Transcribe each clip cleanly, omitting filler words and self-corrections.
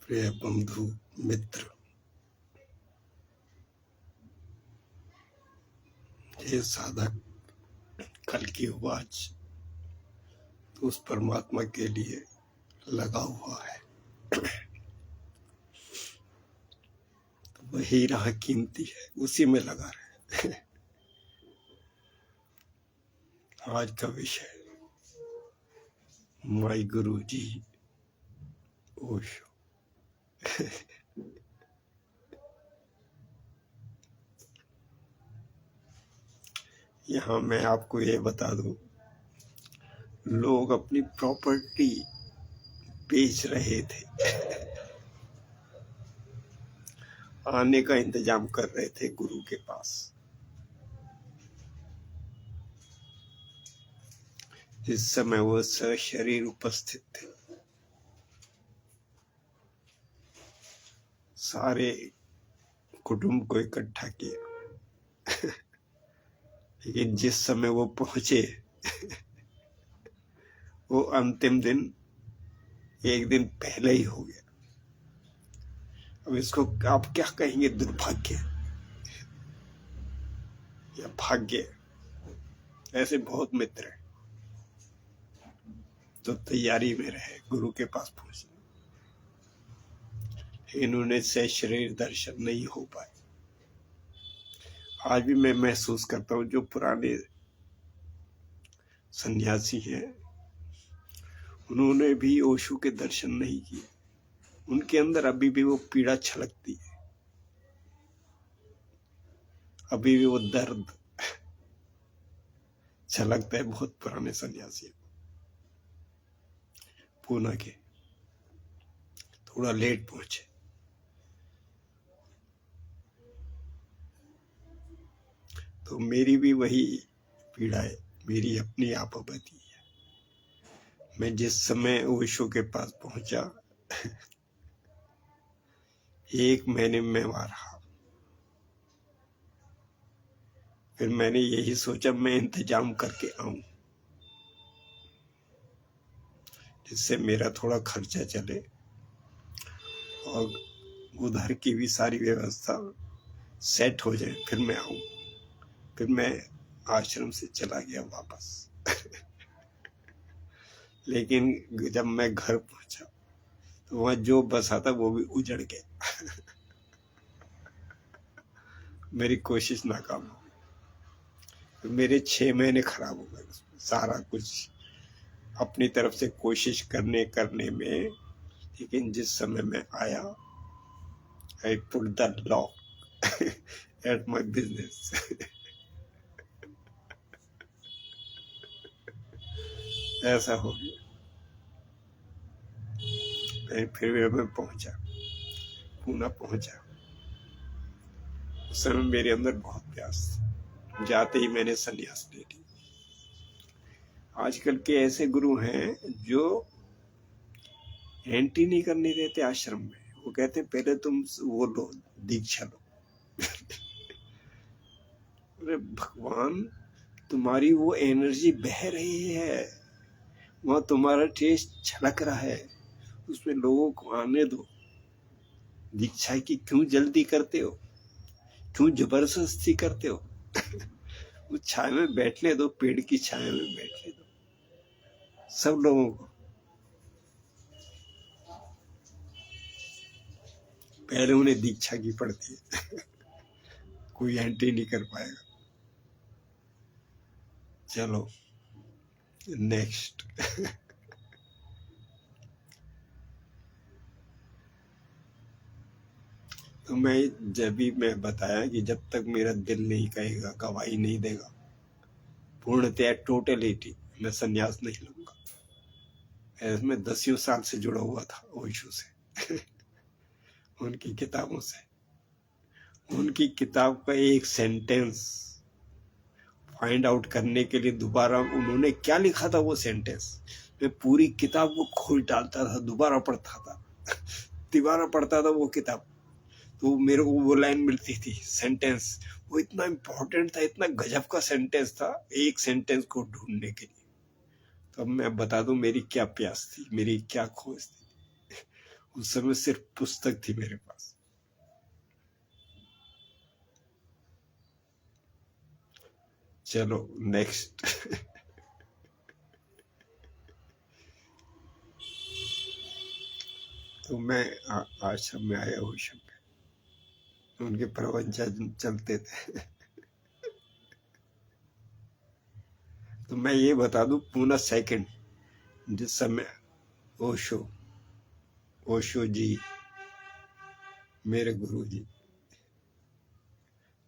प्रिय बंधु मित्र, ये साधक कल की आवाज तो उस परमात्मा के लिए लगा हुआ है, तो वही राह कीमती है, उसी में लगा रहे। आज का विषय माई गुरु जी ओशो। यहाँ मैं आपको ये बता दूं, लोग अपनी प्रॉपर्टी बेच रहे थे, आने का इंतजाम कर रहे थे गुरु के पास। जिस समय वो सशरीर उपस्थित थे, सारे कुटुंब को इकट्ठा किया, लेकिन जिस समय वो पहुंचे वो अंतिम दिन एक दिन पहले ही हो गया। अब इसको आप क्या कहेंगे, दुर्भाग्य या भाग्य? ऐसे बहुत मित्र हैं तो तैयारी में रहे गुरु के पास पहुंचने, इन्होंने से शरीर दर्शन नहीं हो पाए। आज भी मैं महसूस करता हूं, जो पुराने सन्यासी हैं उन्होंने भी ओशो के दर्शन नहीं किए। उनके अंदर अभी भी वो पीड़ा छलकती है, अभी भी वो दर्द छलकता है। बहुत पुराने सन्यासी पूना के थोड़ा लेट पहुंचे, तो मेरी भी वही पीड़ा है, मेरी अपनी आपत्ति है। मैं जिस समय ओशो के पास पहुंचा, 1 महीने में वहां रहा। फिर मैंने यही सोचा मैं इंतजाम करके आऊं, जिससे मेरा थोड़ा खर्चा चले और उधर की भी सारी व्यवस्था सेट हो जाए, फिर मैं आऊं। फिर मैं आश्रम से चला गया वापस। लेकिन जब मैं घर पहुंचा तो वहां जो बसा था वो भी उजड़ गया। मेरी कोशिश नाकाम हो गई, मेरे 6 महीने खराब हो गए। सारा कुछ अपनी तरफ से कोशिश करने में, लेकिन जिस समय मैं आया, I put the lock at my business. ऐसा हो गया। फिर मैं पहुंचा, पूना पहुंचा। उस समय मेरे अंदर बहुत प्यास थी, जाते ही मैंने संन्यास ले ली। आजकल के ऐसे गुरु हैं जो एंट्री नहीं करने देते आश्रम में। वो कहते पहले तुम वो लो, दीक्षा लो। अरे भगवान, तुम्हारी वो एनर्जी बह रही है, वहां तुम्हारा टेस्ट छलक रहा है, उसमें लोगों को आने दो। दीक्षा की क्यों जल्दी करते हो, क्यों जबरदस्ती करते हो? वो छाया में बैठने दो, पेड़ की छाया में बैठने दो सब लोगों को। पहले उन्हें दीक्षा की पड़ती है। कोई एंट्री नहीं कर पाएगा। चलो नेक्स्ट। तो मैं बताया कि जब तक मेरा दिल नहीं कहेगा, गवाही नहीं देगा, पूर्णतया टोटलिटी, मैं संन्यास नहीं लूंगा। मैं 10 साल से जुड़ा हुआ था ओशो से। उनकी किताबों से, उनकी किताब का एक सेंटेंस फाइंड आउट करने के लिए दोबारा उन्होंने क्या लिखा था वो सेंटेंस, मैं पूरी किताब को खोल डालता था, दोबारा पढ़ता था, दोबारा पढ़ता था वो किताब। तो मेरे को वो लाइन मिलती थी, सेंटेंस, वो इतना इम्पोर्टेंट था, इतना गजब का सेंटेंस था, एक सेंटेंस को ढूंढने के लिए। तो अब मैं बता दूं मेरी क्या प्यास थी, मेरी क्या खोज थी। उस समय सिर्फ पुस्तक थी मेरे पास। चलो नेक्स्ट। तो मैं आश्रम में आया ओशो में, उनके प्रवचन चलते थे। तो मैं ये बता दूं, पूना सेकंड जिस समय ओशो ओशो जी मेरे गुरु जी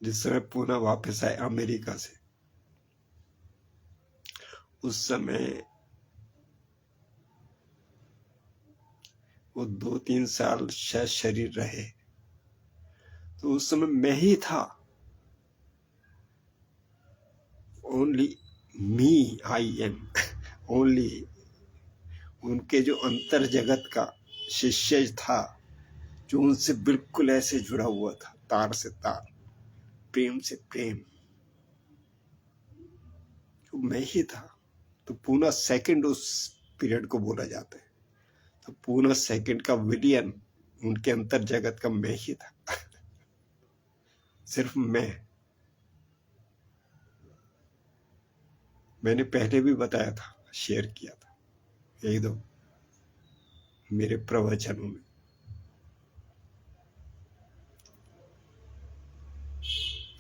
जिस समय पूना वापस आए अमेरिका से, उस समय वो 2-3 साल शायद शरीर रहे। तो उस समय मैं ही था, only me, I am only. उनके जो अंतर जगत का शिष्य था, जो उनसे बिल्कुल ऐसे जुड़ा हुआ था, तार से तार, प्रेम से प्रेम, जो मैं ही था। तो पूना सेकंड उस पीरियड को बोला जाता है। तो पूना सेकंड का विलियन उनके अंतर जगत का मैं ही था। सिर्फ मैंने पहले भी बताया था, शेयर किया था एक दो मेरे प्रवचनों में।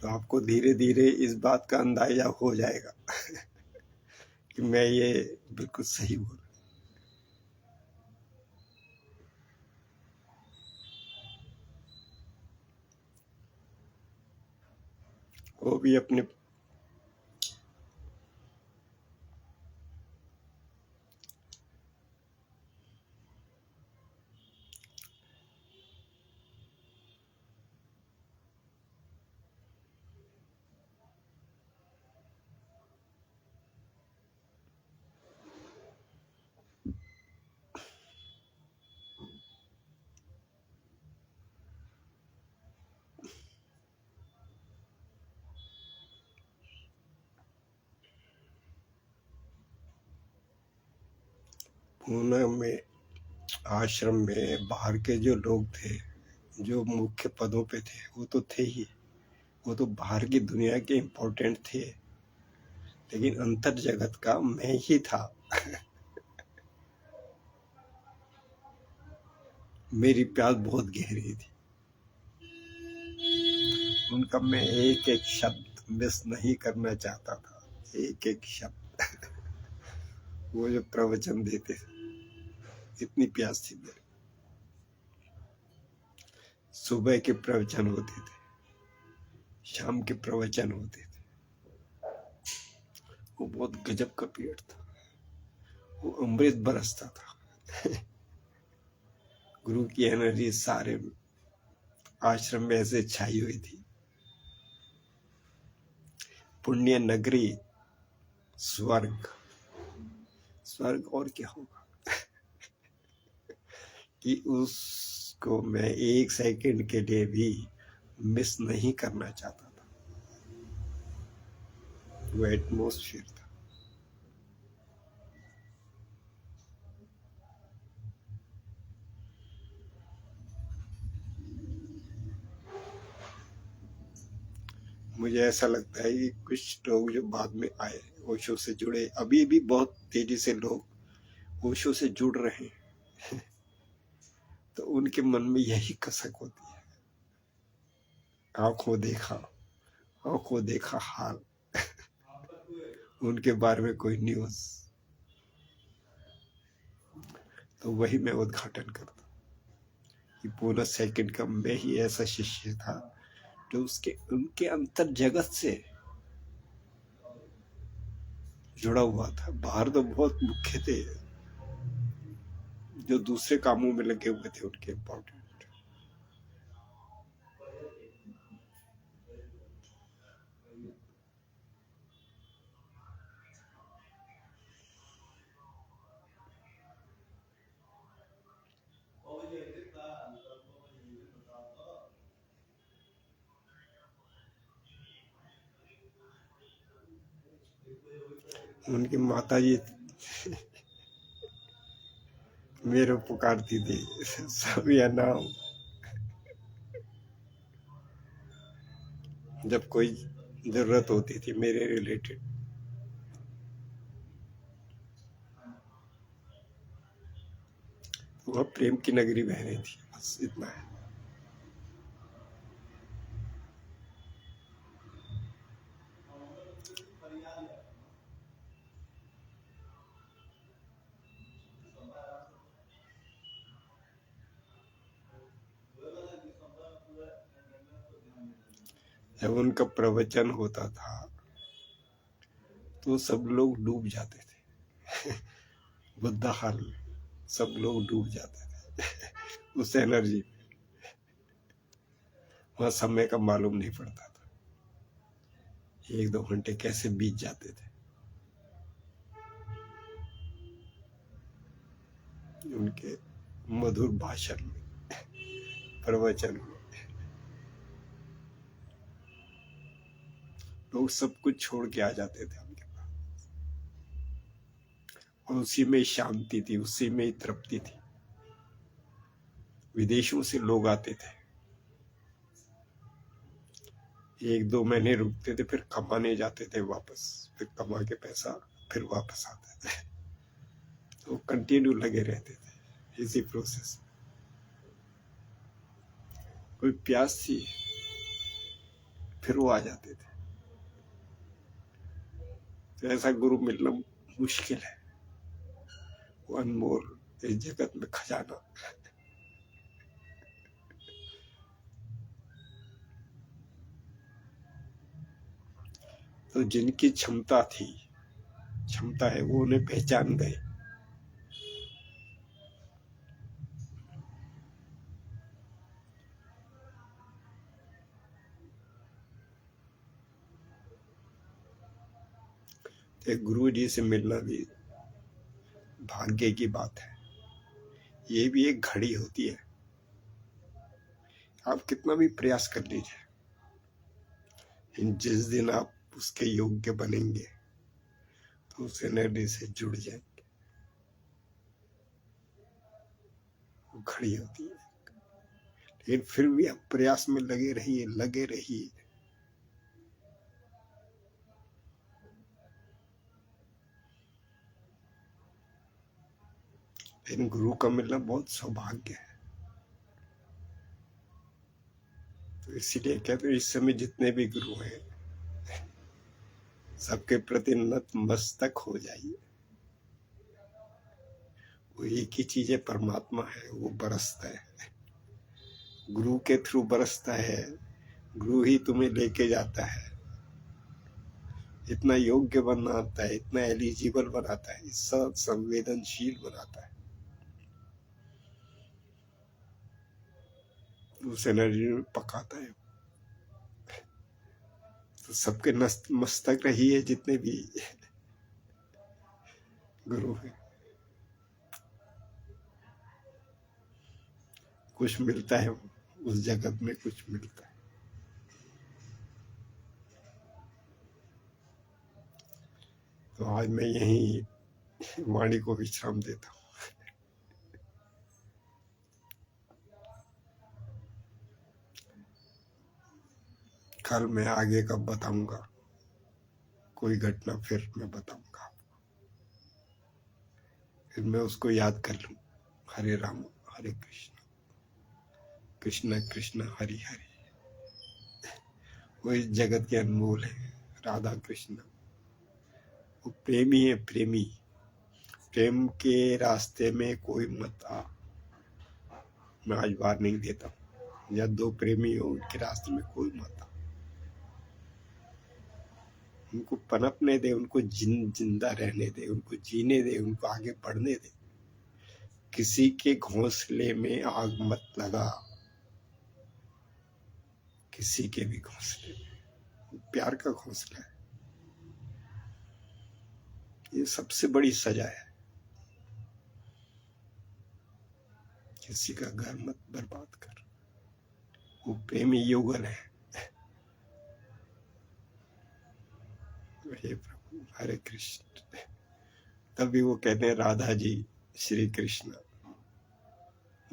तो आपको धीरे धीरे इस बात का अंदाजा हो जाएगा कि मैं ये बिल्कुल सही बोल रहा हूं। वो भी अपने पूना में आश्रम में बाहर के जो लोग थे, जो मुख्य पदों पे थे, वो तो थे ही, वो तो बाहर की दुनिया के इम्पोर्टेंट थे, लेकिन अंतर जगत का मैं ही था। मेरी प्यास बहुत गहरी थी, उनका मैं एक एक शब्द मिस नहीं करना चाहता था, एक एक शब्द। वो जो प्रवचन देते थे, इतनी प्यास थी मेरी। सुबह के प्रवचन होते थे, शाम के प्रवचन होते थे। वो बहुत गजब का पीरियड था, वो अमृत बरसता था। गुरु की एनर्जी सारे आश्रम में ऐसे छाई हुई थी। पुण्य नगरी, स्वर्ग, स्वर्ग और क्या होगा कि उसको मैं एक सेकंड के लिए भी मिस नहीं करना चाहता था। वो एटमॉस्फेयर था। मुझे ऐसा लगता है कि कुछ लोग जो बाद में आए ओशो से जुड़े, अभी भी बहुत तेजी से लोग ओशो से जुड़ रहे हैं। तो उनके मन में यही कसक होती है, आंखों देखा हाल। उनके बारे में कोई न्यूज, तो वही मैं उद्घाटन करता कि पूरा सेकंड का मैं ही ऐसा शिष्य था जो उसके उनके अंतर जगत से जुड़ा हुआ था। बाहर तो बहुत मुख्य थे, जो दूसरे कामों में लगे हुए थे उनके इम्पोर्टेंट। उनकी माता जी मेरे पुकारती थी सब या नाम। जब कोई जरूरत होती थी मेरे रिलेटेड, वह प्रेम की नगरी बह रही थी, बस इतना है। जब उनका प्रवचन होता था तो सब लोग डूब जाते थे बुद्धा हाल में सब लोग डूब जाते थे उस एनर्जी में। वहां समय का मालूम नहीं पड़ता था, 1-2 घंटे कैसे बीत जाते थे उनके मधुर भाषण में, प्रवचन में। लोग सब कुछ छोड़ के आ जाते थे उनके पास, और उसी में शांति थी, उसी में तृप्ति थी। विदेशों से लोग आते थे, 1-2 महीने रुकते थे, फिर कमाने जाते थे वापस, फिर कमा के पैसा फिर वापस आते थे। तो कंटिन्यू लगे रहते थे इसी प्रोसेस में। कोई प्यास थी फिर वो आ जाते थे। तो ऐसा गुरु मिलना मुश्किल है, वो अनमोल इस जगत में खजाना। तो जिनकी क्षमता थी, क्षमता है, वो उन्हें पहचान गए। एक गुरु जी से मिलना भी भाग्य की बात है। ये भी एक घड़ी होती है, आप कितना भी प्रयास कर लीजिए, जिस दिन आप उसके योग्य बनेंगे तो उस एनर्जी से जुड़ जाएंगे। वो घड़ी होती है, लेकिन फिर भी आप प्रयास में लगे रहिए, लगे रहिए। लेकिन गुरु का मिलना बहुत सौभाग्य है। तो इसीलिए कहते हैं इस समय जितने भी गुरु हैं सबके प्रति नतमस्तक हो जाइए। वो एक ही चीज है, परमात्मा है, वो बरसता है, गुरु के थ्रू बरसता है। गुरु ही तुम्हें लेके जाता है, इतना योग्य बनाता है, इतना एलिजिबल बनाता है, सब संवेदनशील बनाता है। उस एनर्जी में पकाता है। तो सबके मस्तक रहिए जितने भी गुरु हैं। कुछ मिलता है उस जगत में, कुछ मिलता है। तो आज मैं यही वाणी को विश्राम देता हूँ। कल मैं आगे का बताऊंगा, कोई घटना फिर मैं बताऊंगा, फिर मैं उसको याद कर लूं। हरे राम हरे कृष्ण, कृष्ण कृष्ण हरि हरि। वो इस जगत के अनमोल है, राधा कृष्ण। वो प्रेमी है, प्रेमी। प्रेम के रास्ते में कोई मत आ, मैं आज बार नहीं देता हूँ। या 2 प्रेमी हो, उनके रास्ते में कोई मत आ। उनको पनपने दे, उनको जिंदा रहने दे, उनको जीने दे, उनको आगे बढ़ने दे। किसी के घोंसले में आग मत लगा, किसी के भी घोंसले में। प्यार का घोंसला है, ये सबसे बड़ी सजा है। किसी का घर मत बर्बाद कर, वो प्रेमी युगल है। हे प्रभु हरे कृष्ण। तभी वो कहते हैं राधा जी श्री कृष्ण।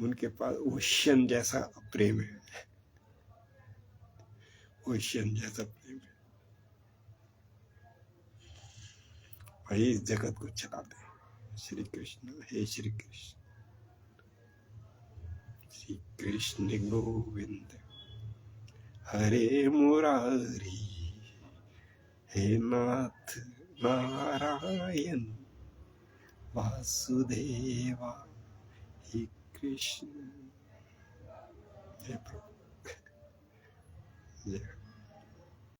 उनके पास ओशियन जैसा प्रेम है, ओशियन जैसा प्रेम है। वही इस जगत को चलाते हैं। श्री कृष्ण, हे श्री कृष्ण, श्री कृष्ण गोविंद हरे मुरारी, हे नाथ नारायण वासुदेवा, हे कृष्ण। जय प्रभु, जय।